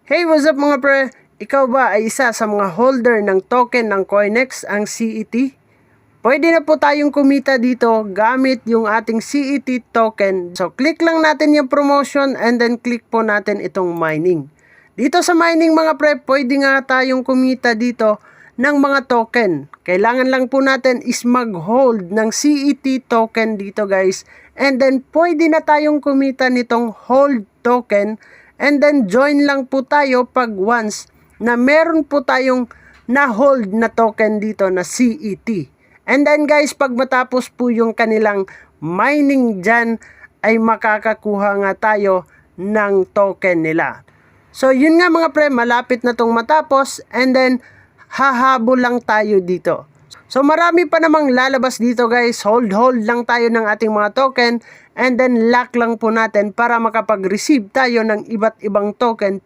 Hey, what's up mga pre? Ikaw ba ay isa sa mga holder ng token ng Coinex, ang CET? Pwede na po tayong kumita dito gamit yung ating CET token. So, click lang natin yung promotion and then click po natin itong mining. Dito sa mining mga pre, pwede nga tayong kumita dito ng mga token. Kailangan lang po natin is mag-hold ng CET token dito guys. And then, pwede na tayong kumita nitong hold token. And then, join lang po tayo pag once na meron po tayong na-hold na token dito na CET. And then guys, pag matapos po yung kanilang mining dyan, ay makakakuha nga tayo ng token nila. So, yun nga mga pre, malapit na tong matapos. And then, hahabol lang tayo dito. So marami pa namang lalabas dito guys, hold lang tayo ng ating mga token and then lock lang po natin para makapag-receive tayo ng iba't ibang token.